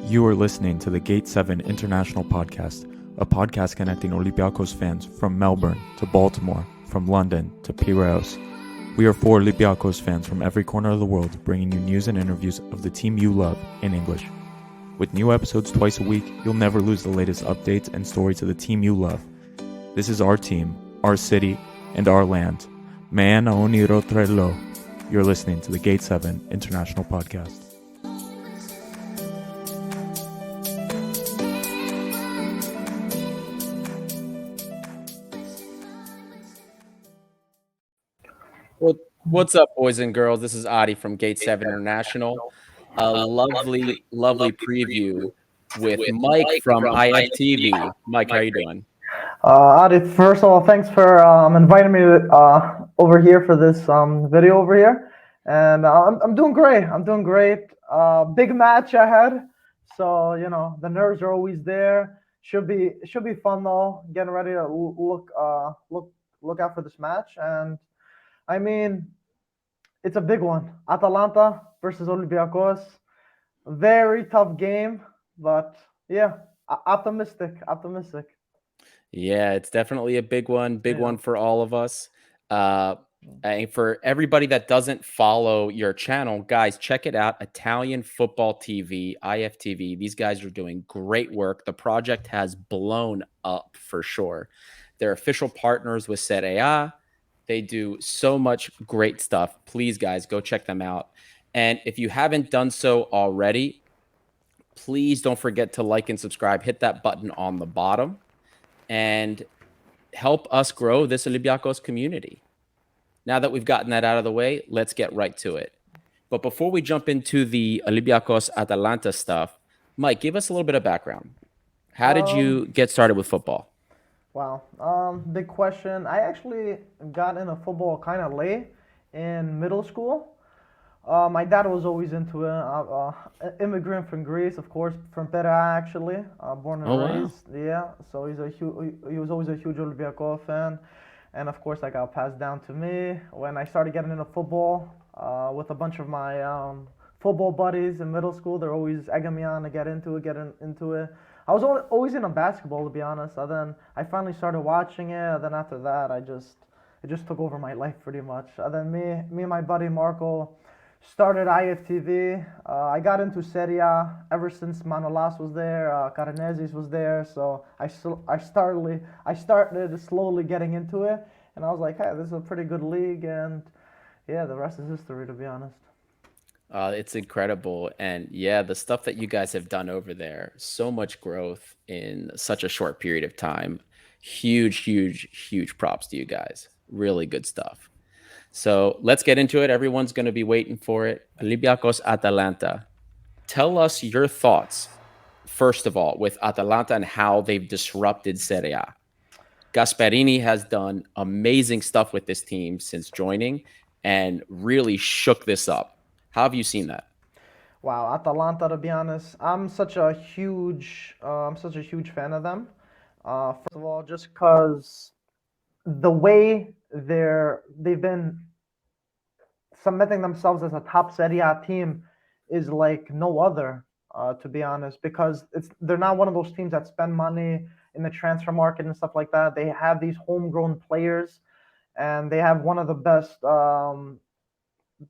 You are listening to the Gate 7 International Podcast, a podcast connecting Olympiacos fans from Melbourne to Baltimore, from London to Piraeus. We are 4 Olympiacos fans from every corner of the world, bringing you news and interviews of the team you love in English. With new episodes twice a week, you'll never lose the latest updates and stories of the team you love. This is our team, our city, and our land. Man Aoni Rotrelo. You're listening to the Gate 7 International Podcast. What's up, boys and girls? This is Adi from Gate 7 International. A lovely preview with Mike from IFTV. Mike, how are you doing? Adi, first of all, thanks for inviting me over here for this video over here. And I'm doing great. Big match ahead. So, you know, the nerves are always there. Should be fun though. Getting ready to look out for this match. And I mean, it's a big one. Atalanta versus Olympiacos. Very tough game, but yeah, optimistic. Yeah, it's definitely a big one. Big one for all of us. And for everybody that doesn't follow your channel, guys, check it out. Italian Football TV, IFTV. These guys are doing great work. The project has blown up for sure. They're official partners with Serie A. They do so much great stuff. Please, guys, go check them out. And if you haven't done so already, please don't forget to like and subscribe. Hit that button on the bottom and help us grow this Olympiacos community. Now that we've gotten that out of the way, let's get right to it. But before we jump into the Olympiacos Atalanta stuff, Mike, give us a little bit of background. How did you get started with football? Wow. Big question. I actually got into football kind of late in middle school. My dad was always into it. Immigrant from Greece, of course, from Pera actually, born and raised. Wow. Yeah, so he was always a huge Olympiacos fan, and of course that got passed down to me when I started getting into football with a bunch of my football buddies in middle school. They're always egging me on to get into it. I was always into basketball, to be honest. And then I finally started watching it. And then after that, it just took over my life pretty much. And then me and my buddy Marco started IFTV. I got into Serie A ever since Manolas was there, Caranesis was there. So I started slowly getting into it, and I was like, hey, this is a pretty good league, and yeah, the rest is history, to be honest. It's incredible. And yeah, the stuff that you guys have done over there, so much growth in such a short period of time. Huge props to you guys. Really good stuff. So let's get into it. Everyone's going to be waiting for it. Olympiacos Atalanta. Tell us your thoughts, first of all, with Atalanta and how they've disrupted Serie A. Gasperini has done amazing stuff with this team since joining and really shook this up. How have you seen that? Wow, Atalanta, to be honest, I'm such a huge fan of them. First of all, just because the way they've been submitting themselves as a top Serie A team is like no other, to be honest, because they're not one of those teams that spend money in the transfer market and stuff like that. They have these homegrown players, and they have one of the best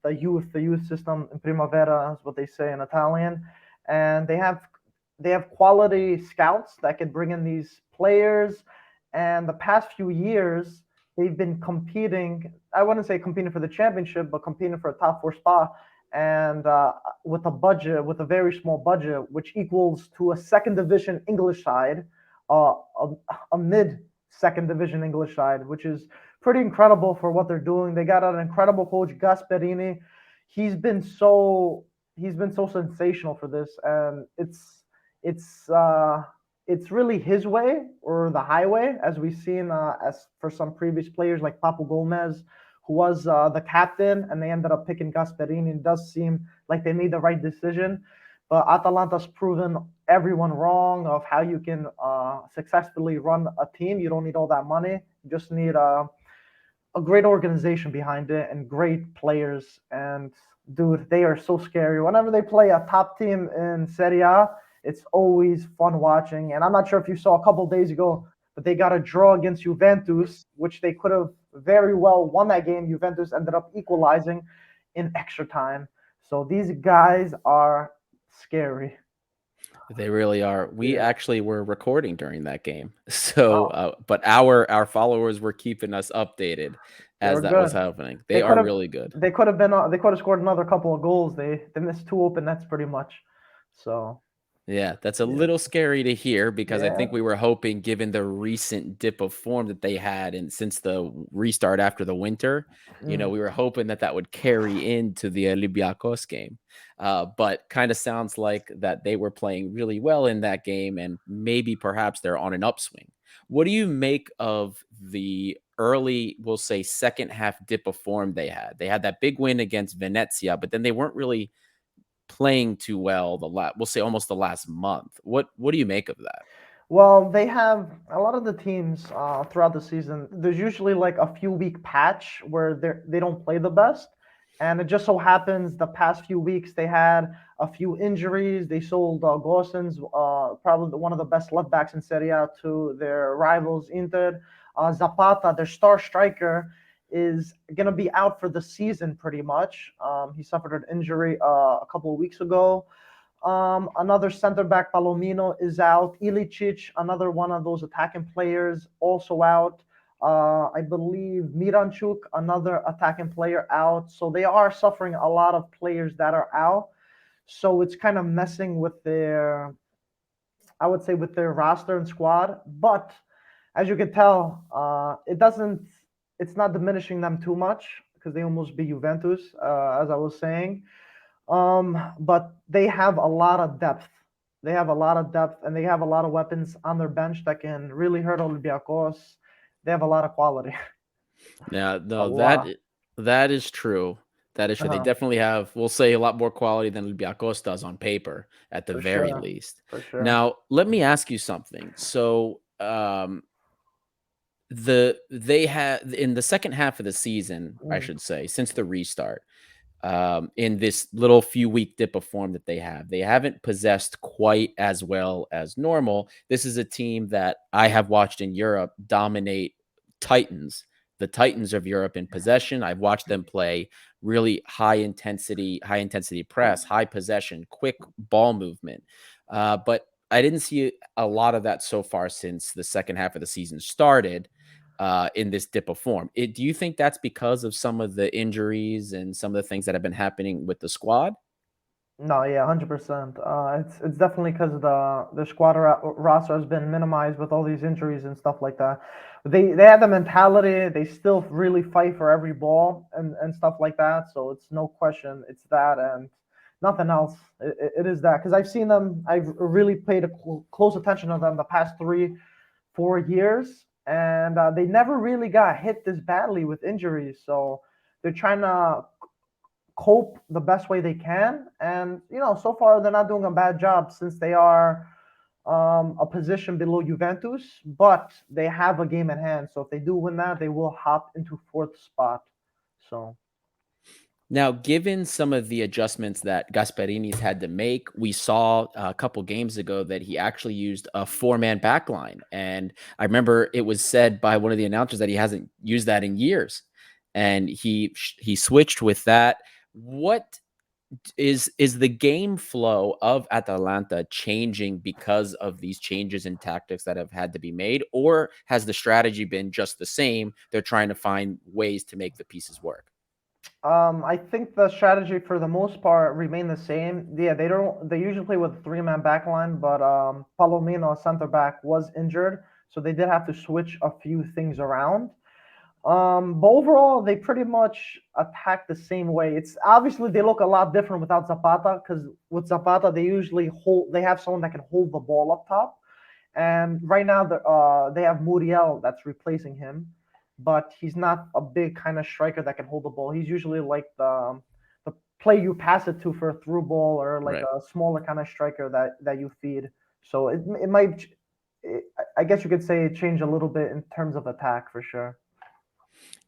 the youth system in Primavera is what they say in Italian, and they have quality scouts that can bring in these players. And the past few years they've been competing, I wouldn't say competing for the championship, but competing for a top 4 spot, and with a very small budget, which equals to a second division English side, a mid second division English side, which is pretty incredible for what they're doing. They got an incredible coach, Gasperini. He's been so sensational for this, and it's really his way or the highway, as we've seen as for some previous players like Papu Gomez, who was the captain, and they ended up picking Gasperini. It does seem like they made the right decision, but Atalanta's proven everyone wrong of how you can successfully run a team. You don't need all that money. You just need a great organization behind it and great players. And dude, they are so scary. Whenever they play a top team in Serie A, It's always fun watching. And I'm not sure if you saw a couple days ago, but they got a draw against Juventus, which they could have very well won that game. Juventus ended up equalizing in extra time. So these guys are scary. They really are. We Yeah. actually were recording during that game. So, Oh, but our followers were keeping us updated they as were that was good. happening. They They could are have really good. they could have been they could have scored another couple of goals. They missed two open nets pretty much. So Yeah, that's a yeah, little scary to hear because I yeah. think we were hoping, given the recent dip of form that they had and since the restart after the winter, Mm. we were hoping that that would carry into the Olympiacos game. But kind of sounds like that they were playing really well in that game and maybe perhaps they're on an upswing. What do you make of the early, we'll say, second half dip of form they had? They had that big win against Venezia, but then they weren't really playing too well we'll say almost the last month. What do you make of that? Well, they have a lot of the teams throughout the season. There's usually like a few week patch where they don't play the best, and it just so happens the past few weeks they had a few injuries. They sold Gosens, probably one of the best left backs in Serie A, to their rivals Inter. Zapata, their star striker, is gonna be out for the season pretty much. He suffered an injury a couple of weeks ago. Another center back, Palomino, is out. Ilicic, another one of those attacking players, also out. I believe Miranchuk, another attacking player, out. So they are suffering a lot of players that are out. So it's kind of messing with their, I would say, with their roster and squad. But as you can tell, it's not diminishing them too much because they almost beat Juventus, as I was saying. But they have a lot of depth. They have a lot of depth, and they have a lot of weapons on their bench that can really hurt Olympiacos. They have a lot of quality. Yeah, A no, lot. that is true. That is true. They Uh-huh. definitely have, we'll say, a lot more quality than Olympiacos does on paper, at the For very sure. least. For sure. Now, let me ask you something. So, they had in the second half of the season, I Mm. should say, since the restart, in this little few week dip of form that they haven't possessed quite as well as normal. This is a team that I have watched in Europe dominate Titans, the Titans of Europe in possession. I've watched them play really high intensity press, high possession, quick ball movement. But I didn't see a lot of that so far since the second half of the season started in this dip of form. Do you think that's because of some of the injuries and some of the things that have been happening with the squad? No, yeah, 100%. It's definitely because the squad roster has been minimized with all these injuries and stuff like that. They have the mentality. They still really fight for every ball and stuff like that. So it's no question. It's that and nothing else. It is that because I've seen them. I've really paid close attention to them the past 3 4 years, and they never really got hit this badly with injuries. So they're trying to cope the best way they can. And so far they're not doing a bad job since they are a position below Juventus, but they have a game in hand. So if they do win that, they will hop into fourth spot. So Now, given some of the adjustments that Gasperini's had to make, we saw a couple games ago that he actually used a four-man back line. And I remember it was said by one of the announcers that he hasn't used that in years. And he switched with that. What is the game flow of Atalanta changing because of these changes in tactics that have had to be made? Or has the strategy been just the same? They're trying to find ways to make the pieces work. I think the strategy for the most part remain the same. Yeah, they don't. They usually play with a three-man back line, but Palomino, center back, was injured, so they did have to switch a few things around. But overall, they pretty much attack the same way. It's obviously they look a lot different without Zapata because with Zapata they usually hold. They have someone that can hold the ball up top, and right now they have Muriel that's replacing him, but he's not a big kind of striker that can hold the ball. He's usually like the play you pass it to for a through ball or like Right. a smaller kind of striker that you feed. So it might. I guess you could say it changed a little bit in terms of attack for sure.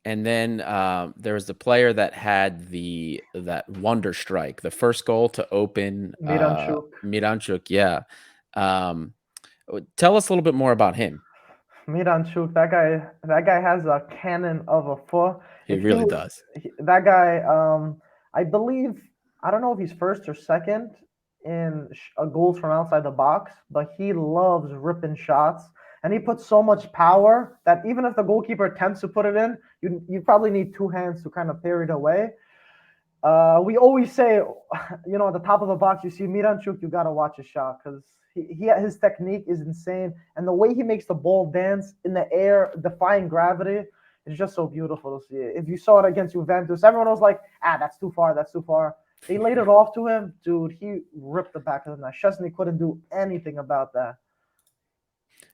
And then there was the player that had that wonder strike, the first goal to open Miranchuk. Miranchuk. Yeah, Tell us a little bit more about him. Miranchuk, that guy has a cannon of a foot. He really does. That guy, I believe, I don't know if he's first or second in goals from outside the box, but he loves ripping shots, and he puts so much power that even if the goalkeeper attempts to put it in, you probably need two hands to kind of parry it away. We always say, at the top of the box, you see Miranchuk, you gotta watch his shot because his technique is insane, and the way he makes the ball dance in the air, defying gravity, is just so beautiful to see. If you saw it against Juventus, everyone was like, that's too far, that's too far. They laid it off to him, dude. He ripped the back of the net. Szczesny couldn't do anything about that.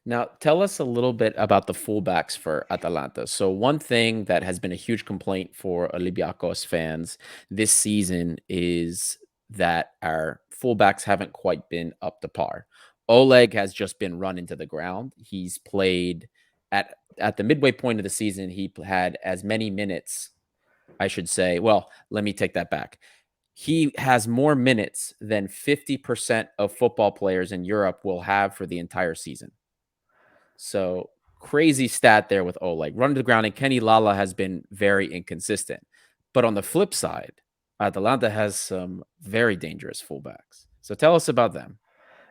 Now, tell us a little bit about the fullbacks for Atalanta. So, one thing that has been a huge complaint for Olympiacos fans this season is that our fullbacks haven't quite been up to par. Oleg has just been run into the ground. He's played at the midway point of the season. He had as many minutes, I should say. Well, let me take that back. He has more minutes than 50% of football players in Europe will have for the entire season. So crazy stat there with Oleg. Run to the ground, and Kenny Lala has been very inconsistent. But on the flip side, Atalanta has some very dangerous fullbacks. So tell us about them.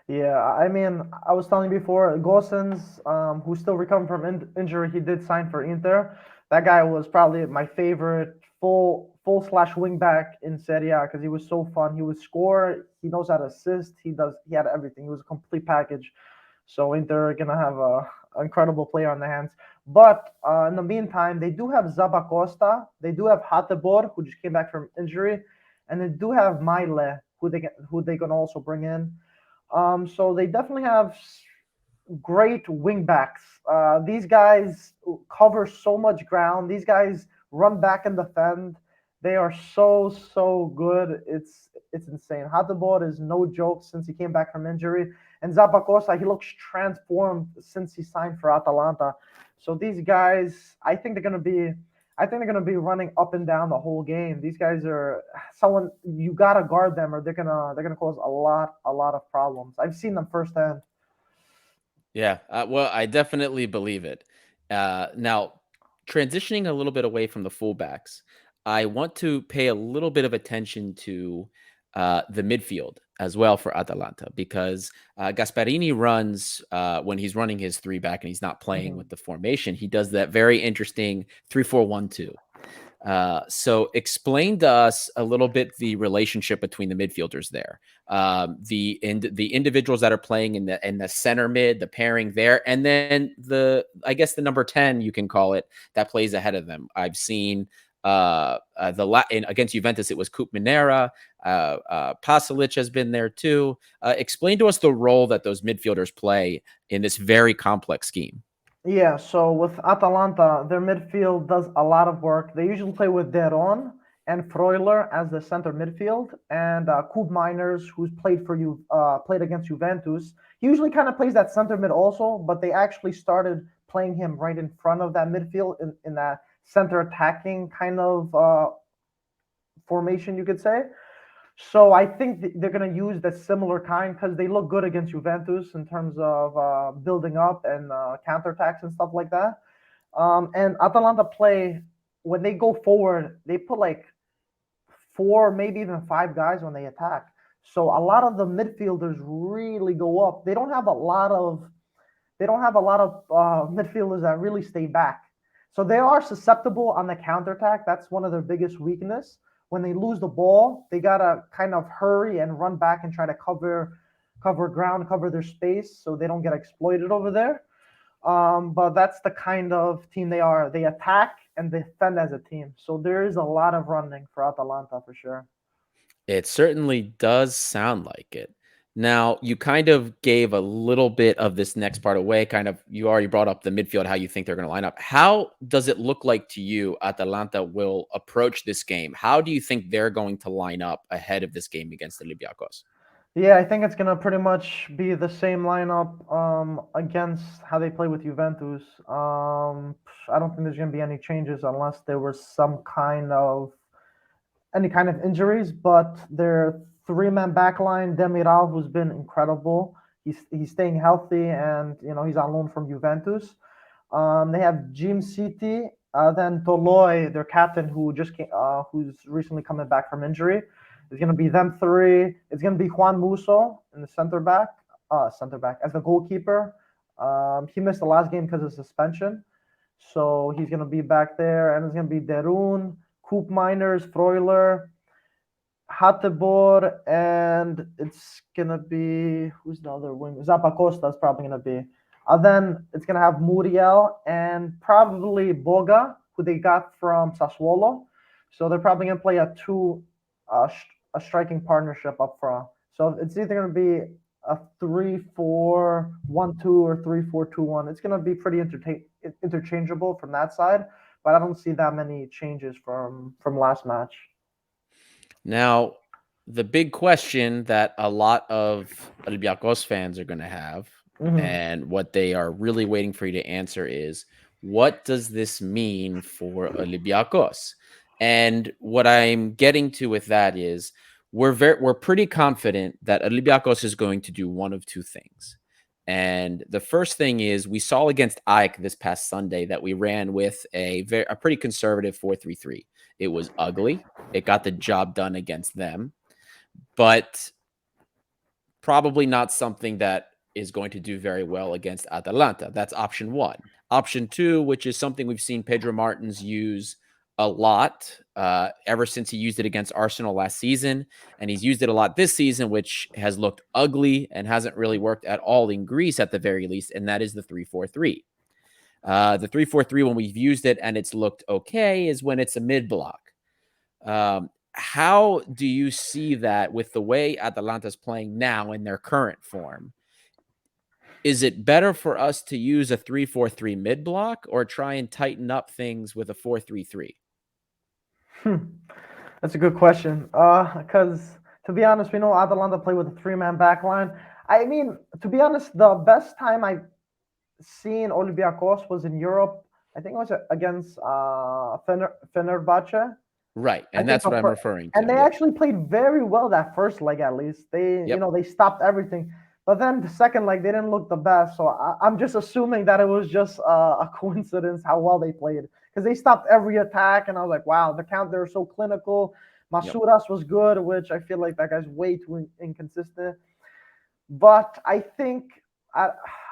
Yeah, I mean, I was telling you before, Gosens, who's still recovering from injury, he did sign for Inter. That guy was probably my favorite full slash wing back in Serie A because he was so fun. He would score. He knows how to assist. He had everything. He was a complete package. So Inter are gonna have a incredible player on their hands. But in the meantime, they do have Zabacosta. They do have Hatebor, who just came back from injury, and they do have Maile, who they can also bring in. So they definitely have great wingbacks. These guys cover so much ground. These guys run back and defend. They are so good. It's insane. Hatebor is no joke since he came back from injury, and Zapacosta, he looks transformed since he signed for Atalanta. So these guys, I think they're gonna be running up and down the whole game. These guys are someone you gotta guard them, or they're gonna cause a lot of problems. I've seen them firsthand. Yeah, well, I definitely believe it. Now, transitioning a little bit away from the fullbacks, I want to pay a little bit of attention to the midfield as well for Atalanta because Gasparini runs when he's running his three back and he's not playing with the formation. He does that very interesting 3-4-1-2. So explain to us a little bit the relationship between the midfielders there, the individuals that are playing in the center mid, the pairing there, and then I guess the number 10 you can call it that plays ahead of them. I've seen against Juventus it was Coop Minera, Pasalic has been there too. Explain to us the role that those midfielders play in this very complex scheme. Yeah, so with Atalanta, their midfield does a lot of work. They usually play with Deron and Freuler as the center midfield, and Kub Miners, who's played against Juventus. He usually kind of plays that center mid also, but they actually started playing him right in front of that midfield in that center attacking kind of formation, you could say. So I think they're going to use the similar kind because they look good against Juventus in terms of building up and counterattacks and stuff like that. And Atalanta play, when they go forward, they put like 4, maybe even 5 guys when they attack. So a lot of the midfielders really go up. They don't have a lot of midfielders that really stay back. So they are susceptible on the counterattack. That's one of their biggest weakness. When they lose the ball, they gotta kind of hurry and run back and try to cover ground, cover their space, so they don't get exploited over there. But that's the kind of team they are. They attack and defend as a team. So there is a lot of running for Atalanta for sure. It certainly does sound like it. Now, you kind of gave a little bit of this next part away. You already brought up the midfield, how you think they're going to line up. How does it look like to you Atalanta will approach this game? How do you think they're going to line up ahead of this game against the Olympiacos? Yeah, I think it's gonna pretty much be the same lineup against how they play with Juventus. I don't think there's gonna be any changes unless there was any kind of injuries. But their 3-man backline, Demiral, who's been incredible. he's staying healthy, and he's on loan from Juventus. They have Jim City, then Toloi, their captain, who's recently coming back from injury. It's gonna be them three. It's gonna be Juan Musso in the center back as the goalkeeper. He missed the last game because of suspension, so he's gonna be back there. And it's gonna be Derun, Coop Miners, Freuler, Hatebor, and it's gonna be, who's the other wing? Zappacosta is probably gonna be. Then it's gonna have Muriel and probably Boga, who they got from Sassuolo. So they're probably gonna play a striking partnership up front. So it's either gonna be a 3-4-1-2 or 3-4-2-1. It's gonna be pretty interchangeable from that side, but I don't see that many changes from last match. Now, the big question that a lot of Olympiacos fans are going to have, and what they are really waiting for you to answer is, what does this mean for Olympiacos? And what I'm getting to with that is, we're pretty confident that Olympiacos is going to do one of two things. And the first thing is, we saw against AEK this past Sunday that we ran with a pretty conservative 4-3-3. It was ugly. It got the job done against them, but probably not something that is going to do very well against Atalanta. That's option one. Option two, which is something we've seen Pedro Martins use a lot ever since he used it against Arsenal last season, and he's used it a lot this season, which has looked ugly and hasn't really worked at all in Greece at the very least, and that is the 3-4-3. The 3-4-3, when we've used it and it's looked okay, is when it's a mid-block. How do you see that with the way Atalanta's playing now in their current form? Is it better for us to use a 3-4-3 mid-block or try and tighten up things with a 4-3-3? That's a good question. Because to be honest, we know Atalanta play with a three-man back line. I mean, to be honest, the best time I've seen Olympiacos was in Europe. I think it was against Fenerbahce. Right, and that's what I'm referring to. And they actually played very well that first leg, at least. They, they stopped everything. But then the second leg, they didn't look the best. So I'm just assuming that it was just a coincidence how well they played, because they stopped every attack. And I was like, wow, they're so clinical. Masouras was good, which I feel like that guy's way too inconsistent. But I think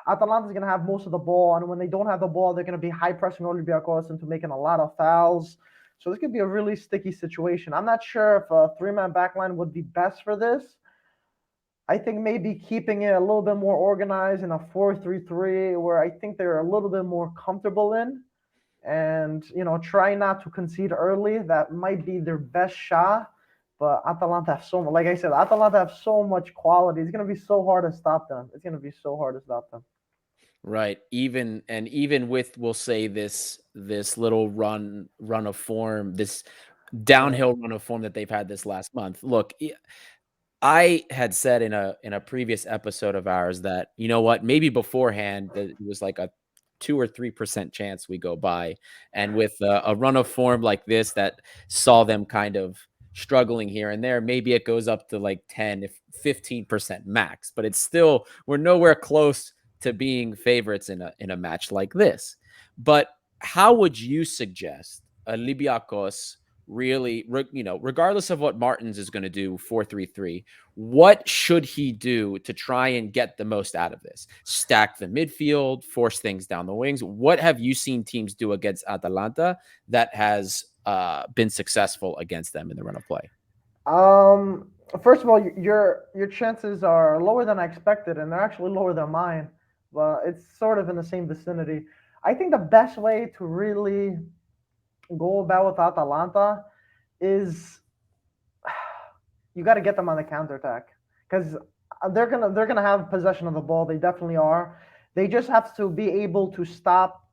Atalanta's going to have most of the ball. And when they don't have the ball, they're going to be high pressing Olympiacos into making a lot of fouls. So this could be a really sticky situation. I'm not sure if a three-man backline would be best for this. I think maybe keeping it a little bit more organized in a 4-3-3, where I think they're a little bit more comfortable in, and try not to concede early. That might be their best shot. But Atalanta have like I said, Atalanta have so much quality. It's gonna be so hard to stop them. Right. Even with, we'll say, this little run of form, this downhill run of form that they've had this last month. Look, I had said in a previous episode of ours that, you know what, maybe beforehand that it was like a 2 or 3% chance we go by. And with a run of form like this that saw them kind of struggling here and there, maybe it goes up to like 10, if 15% max. But it's still, we're nowhere close to being favorites in a match like this. But how would you suggest Olympiacos really, regardless of what Martins is going to do, 4-3-3, what should he do to try and get the most out of this? Stack the midfield, force things down the wings. What have you seen teams do against Atalanta that has been successful against them in the run of play? First of all, your chances are lower than I expected, and they're actually lower than mine. But it's sort of in the same vicinity. I think the best way to really go about with Atalanta is you got to get them on the counterattack, because they're gonna have possession of the ball. They definitely are. They just have to be able to stop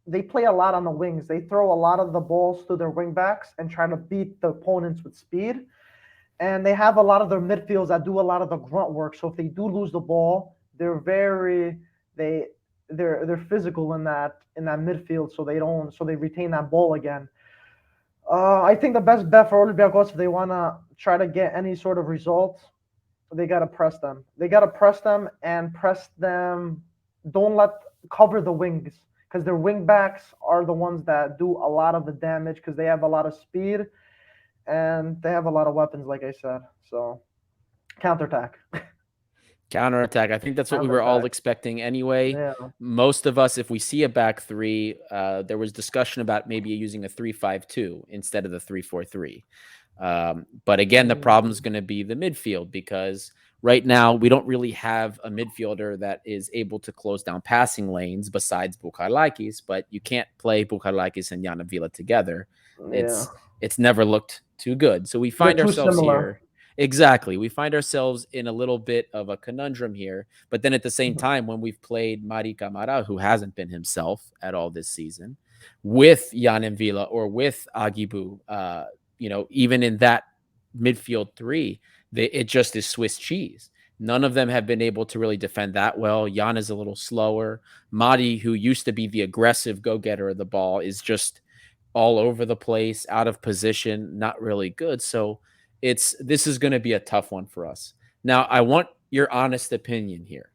They play a lot on the wings. They throw a lot of the balls to their wing backs and try to beat the opponents with speed. And they have a lot of their midfields that do a lot of the grunt work. So if they do lose the ball, they're physical in that midfield, so they retain that ball again. I think the best bet for Olympiacos, if they want to try to get any sort of result, They gotta press them. They gotta press them and press them. Don't let cover the wings because their wing backs are the ones that do a lot of the damage because they have a lot of speed and they have a lot of weapons, like I said. So counterattack. Counterattack. I think that's what we were all expecting anyway. Yeah. Most of us, if we see a back three, there was discussion about maybe using a 3-5-2 instead of the 3-4-3. But again, the problem is going to be the midfield because right now we don't really have a midfielder that is able to close down passing lanes besides Bukarlakis, but you can't play Bukarlakis and Jan Avila together. Yeah. It's never looked too good. So we find ourselves here. Exactly. We find ourselves in a little bit of a conundrum here. But then at the same time, when we've played Mari Camara, who hasn't been himself at all this season, with Jan Avila or with Agibu, even in that midfield three, it just is Swiss cheese. None of them have been able to really defend that well. Jan is a little slower. Mari, who used to be the aggressive go-getter of the ball, is just all over the place, out of position, not really good. So this is going to be a tough one for us. Now, I want your honest opinion here.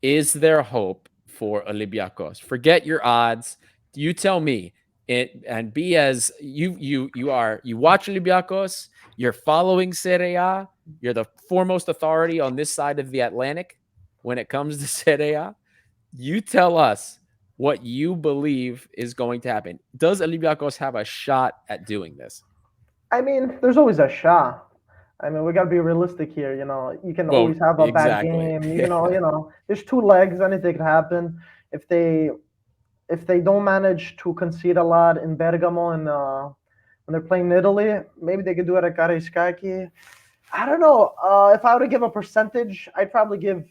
Is there hope for Olympiacos? Forget your odds. You tell me. And be as you are. You watch Olympiacos. You're following Serie A. You're the foremost authority on this side of the Atlantic when it comes to Serie A. You tell us what you believe is going to happen. Does Olympiacos have a shot at doing this? I mean, there's always a shot. I mean, we got to be realistic here. You can always have a bad game. There's two legs. Anything can happen. If they don't manage to concede a lot in Bergamo and when they're playing in Italy, maybe they could do it at Karaiskaki. I don't know. If I were to give a percentage, I'd probably give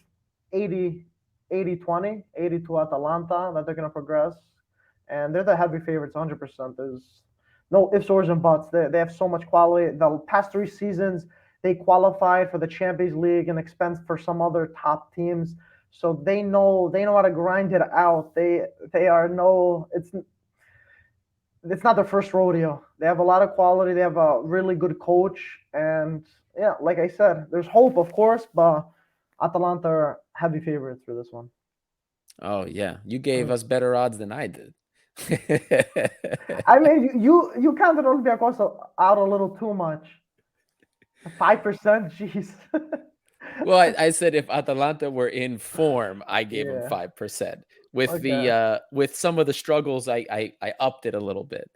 80-20, 80 to Atalanta that they're going to progress. And they're the heavy favorites, 100%. There's no ifs, ors, and buts. They have so much quality. The past 3 seasons, they qualified for the Champions League and expense for some other top teams. So they know how to grind it out. It's not their first rodeo. They have a lot of quality. They have a really good coach. And yeah, like I said, there's hope, of course, but Atalanta are heavy favorites for this one. Oh, yeah. You gave us better odds than I did. I mean, you counted Olympiacos out a little too much. 5%, jeez. Well, I said if Atalanta were in form, I gave them 5%. With some of the struggles, I upped it a little bit.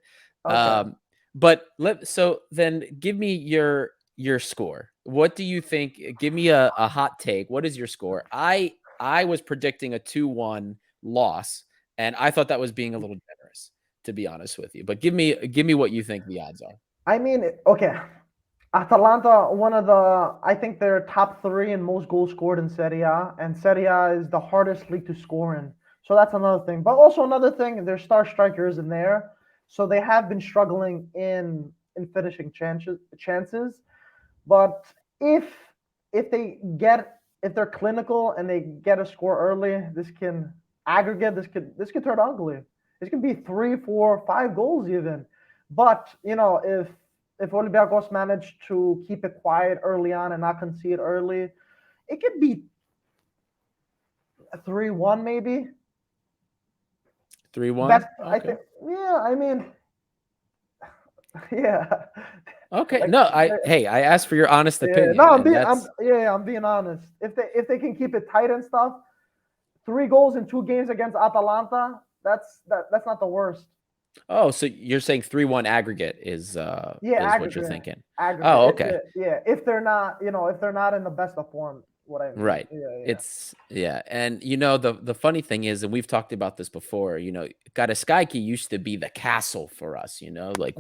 Okay. So then give me your score. What do you think? Give me a hot take. What is your score? I was predicting a 2-1 loss, and I thought that was being a little generous, to be honest with you. But give me what you think the odds are. I mean, okay. Atalanta, I think they're top 3 in most goals scored in Serie A, and Serie A is the hardest league to score in. So that's another thing. But also another thing, their star striker isn't there, so they have been struggling in finishing chances. But if they're clinical and they get a score early, this can aggregate. This could turn ugly. This can be 3, 4, 5 goals even. But if Olympiacos managed to keep it quiet early on and not concede early, it could be 3-1 maybe. 3-1? Okay. I think. Yeah, I mean, yeah. Okay. No, I asked for your honest opinion. No, I'm being honest. If they can keep it tight and stuff, 3 goals in 2 games against Atalanta, that's not the worst. Oh, so you're saying 3-1 aggregate is aggregate, what you're thinking. Aggregate. Oh, okay. If they're not, if they're not in the best of form, what I mean. Right. And the funny thing is, and we've talked about this before, Karaiskaki used to be the castle for us, like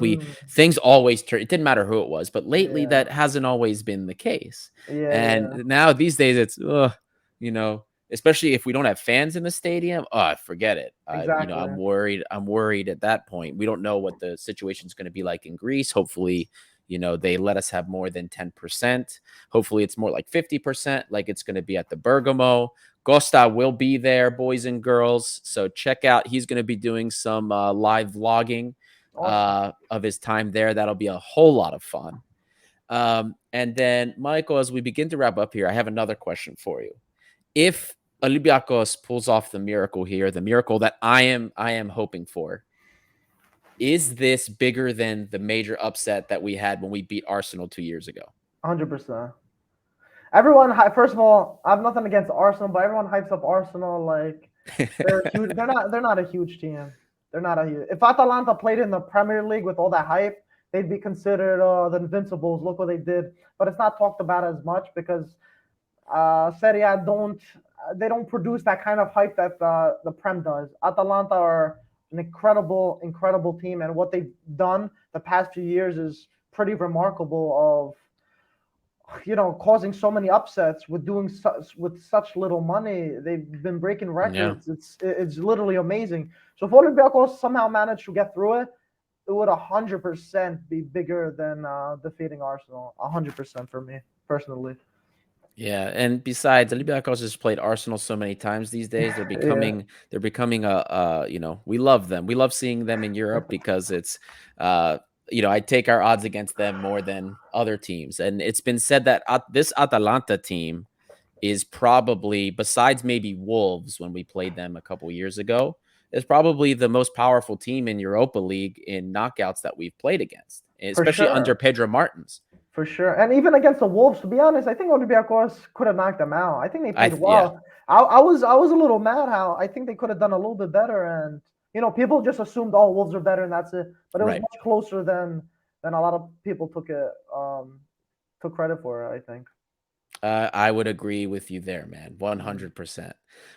things always turn. It didn't matter who it was, but lately that hasn't always been the case. Now these days it's especially if we don't have fans in the stadium, forget it. Exactly. I'm worried at that point. We don't know what the situation is going to be like in Greece. Hopefully, they let us have more than 10%. Hopefully it's more like 50%, like it's going to be at the Bergamo. Costa will be there, boys and girls. So check out, he's going to be doing some live vlogging of his time there. That'll be a whole lot of fun. And then, Michael, as we begin to wrap up here, I have another question for you. If Olympiacos pulls off the miracle here, the miracle that I am hoping for, is this bigger than the major upset that we had when we beat Arsenal 2 years ago? 100%. Everyone, first of all, I have nothing against Arsenal, but everyone hypes up Arsenal like they're huge. They're not a huge team. They're not a huge. If Atalanta played in the Premier League with all that hype, they'd be considered the Invincibles. Look what they did. But it's not talked about as much because Serie A don't produce that kind of hype that the Prem does. Atalanta are an incredible team, and what they've done the past few years is pretty remarkable. Causing so many upsets with such little money. They've been breaking records. Yeah. It's literally amazing. So if Olympiacos somehow managed to get through it, it would 100% be bigger than defeating Arsenal. 100% for me personally. Yeah, and besides, Olympiacos has played Arsenal so many times these days. They're becoming we love them. We love seeing them in Europe because it's I take our odds against them more than other teams. And it's been said that this Atalanta team is probably, besides maybe Wolves when we played them a couple years ago, is probably the most powerful team in Europa League in knockouts that we've played against, especially under Pedro Martins. For sure. And even against the Wolves, to be honest, I think Olympiacos could have knocked them out. I think they played well. Yeah. I was a little mad how I think they could have done a little bit better. And, people just assumed, Wolves are better and that's it. But it was much closer than a lot of people took credit for it, I think. I would agree with you there, man. 100%.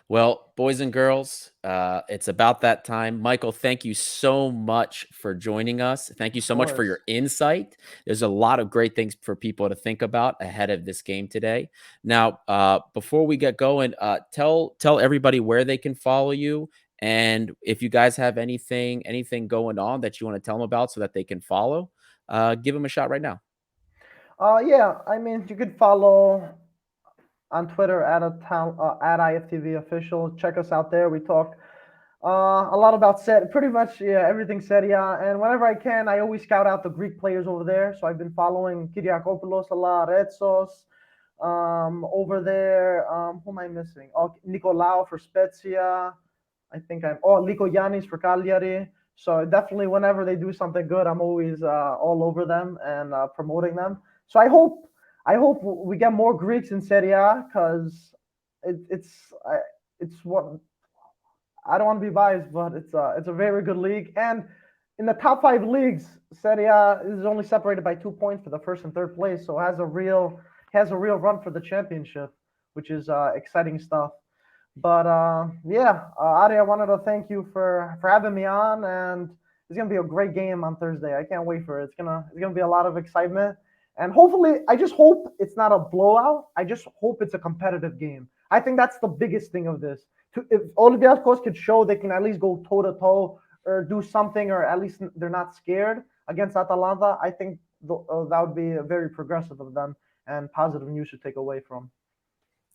Well, boys and girls, it's about that time. Michael, thank you so much for joining us. Thank you so much for your insight. There's a lot of great things for people to think about ahead of this game today. Now, before we get going, tell everybody where they can follow you. And if you guys have anything going on that you want to tell them about so that they can follow, give them a shot right now. Yeah, I mean, you could follow on Twitter at IFTV official. Check us out there. We talk a lot about pretty much everything Serie A. And whenever I can, I always scout out the Greek players over there. So I've been following Kyriakopoulos a lot, Retsos over there. Who am I missing? Nicolaou for Spezia. I think Liko Yannis for Cagliari. So definitely whenever they do something good, I'm always all over them and promoting them. So I hope we get more Greeks in Serie A because it's what I don't want to be biased, but it's a very good league. And in the top 5 leagues, Serie A is only separated by 2 points for the first and third place, so it has a real run for the championship, which is exciting stuff. But Ari, I wanted to thank you for having me on, and it's gonna be a great game on Thursday. I can't wait for it. It's gonna be a lot of excitement. And hopefully, I just hope it's not a blowout. I just hope it's a competitive game. I think that's the biggest thing of this. If Olympiacos could show they can at least go toe-to-toe or do something, or at least they're not scared against Atalanta, I think that would be very progressive of them and positive news to take away from.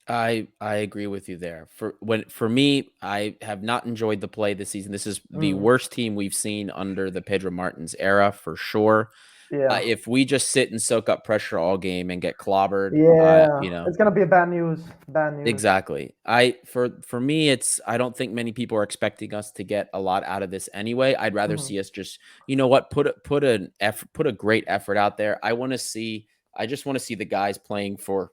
I agree with you there. For me, I have not enjoyed the play this season. This is the worst team we've seen under the Pedro Martins era, for sure. Yeah. If we just sit and soak up pressure all game and get clobbered, it's gonna be bad news. Exactly. For me, I don't think many people are expecting us to get a lot out of this anyway. I'd rather see us just, put a great effort out there. I just want to see the guys playing for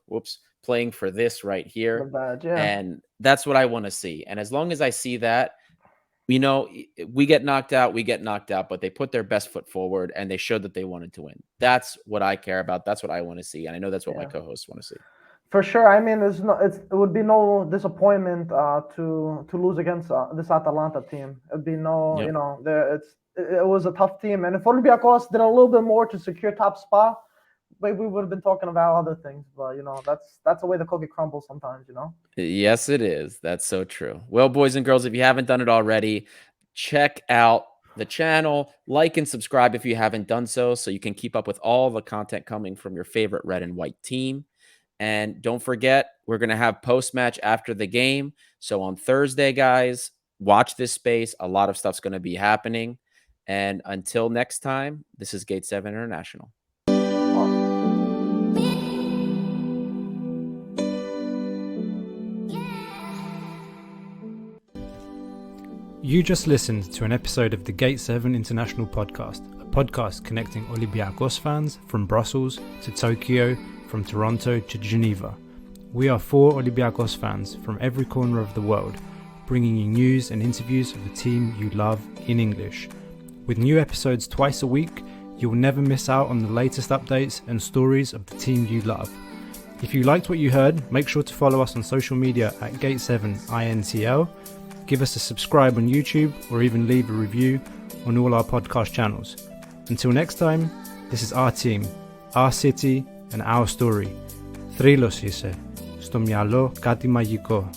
this right here, badge, yeah. And that's what I want to see. And as long as I see that, we get knocked out, but they put their best foot forward and they showed that they wanted to win. That's what I care about. That's what I want to see. And I know that's what my co-hosts want to see. For sure. I mean, it would be no disappointment to lose against this Atalanta team. It'd be no, it was a tough team. And if Olympiacos did a little bit more to secure top spot, we would have been talking about other things, but that's the way the cookie crumbles sometimes. Yes, it is. That's so true. Well, boys and girls, if you haven't done it already, check out the channel, like and subscribe if you haven't done so you can keep up with all the content coming from your favorite red and white team. And don't forget, we're going to have post-match after the game. So on Thursday, guys, watch this space. A lot of stuff's going to be happening. And until next time, this is Gate 7 International. Awesome. You just listened to an episode of the Gate 7 International Podcast, a podcast connecting Olympiacos fans from Brussels to Tokyo, from Toronto to Geneva. We are 4 Olympiacos fans from every corner of the world, bringing you news and interviews of the team you love in English. With new episodes twice a week, you will never miss out on the latest updates and stories of the team you love. If you liked what you heard, make sure to follow us on social media at Gate7INTL, give us a subscribe on YouTube, or even leave a review on all our podcast channels. Until next time, this is our team, our city, and our story. Θρύλος είσαι. Στο μυαλό κάτι μαγικό.